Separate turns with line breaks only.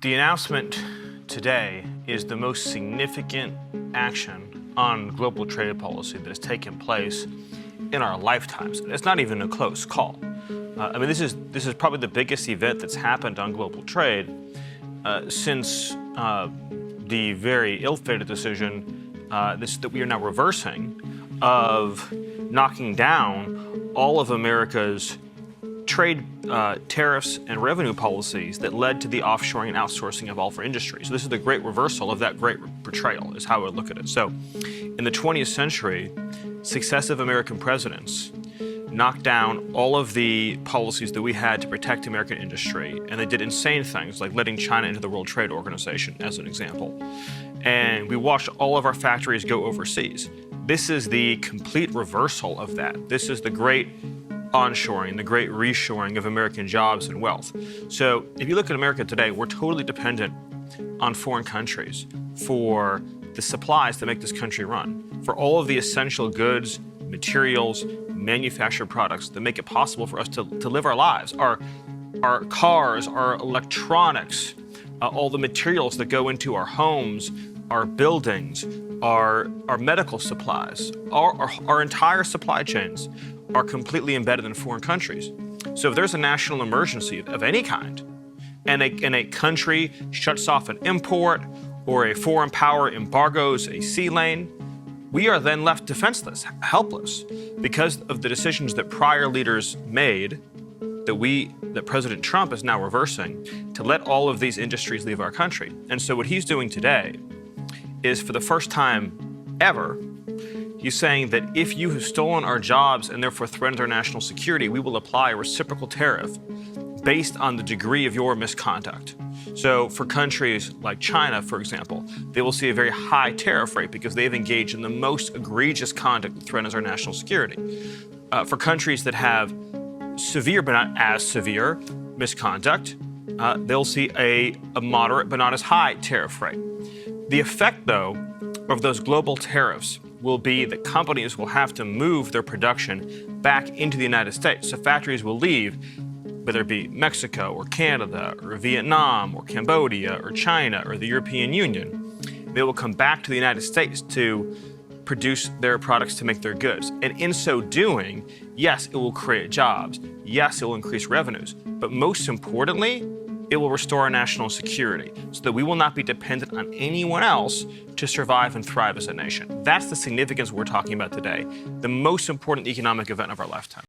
The announcement today is the most significant action on global trade policy that has taken place in our lifetimes. It's not even a close call. This is probably the biggest event that's happened on global trade since the very ill-fated decision that we are now reversing of knocking down all of America's trade tariffs and revenue policies that led to the offshoring and outsourcing of all of our industries. So this is the great reversal of that great betrayal, is how I would look at it. So in the 20th century, successive American presidents knocked down all of the policies that we had to protect American industry, and they did insane things like letting China into the World Trade Organization, as an example. And we watched all of our factories go overseas. This is the complete reversal of that. This is the great onshoring, the great reshoring of American jobs and wealth. So if you look at America today, we're totally dependent on foreign countries for the supplies that make this country run, for all of the essential goods, materials, manufactured products that make it possible for us to live our lives. Our cars, our electronics, all the materials that go into our homes, our buildings, our medical supplies, our entire supply chains are completely embedded in foreign countries. So if there's a national emergency of any kind, and a country shuts off an import, or a foreign power embargoes a sea lane, we are then left defenseless, helpless, because of the decisions that prior leaders made that President Trump is now reversing to let all of these industries leave our country. And so what he's doing today is, for the first time ever, he's saying that if you have stolen our jobs and therefore threatened our national security, we will apply a reciprocal tariff based on the degree of your misconduct. So for countries like China, for example, they will see a very high tariff rate because they've engaged in the most egregious conduct that threatens our national security. For countries that have severe but not as severe misconduct, they'll see a moderate but not as high tariff rate. The effect, though, of those global tariffs will be that companies will have to move their production back into the United States. So factories will leave, whether it be Mexico or Canada or Vietnam or Cambodia or China or the European Union. They will come back to the United States to produce their products, to make their goods. And in so doing, yes, it will create jobs. Yes, it will increase revenues. But most importantly, it will restore our national security so that we will not be dependent on anyone else to survive and thrive as a nation. That's the significance we're talking about today, the most important economic event of our lifetime.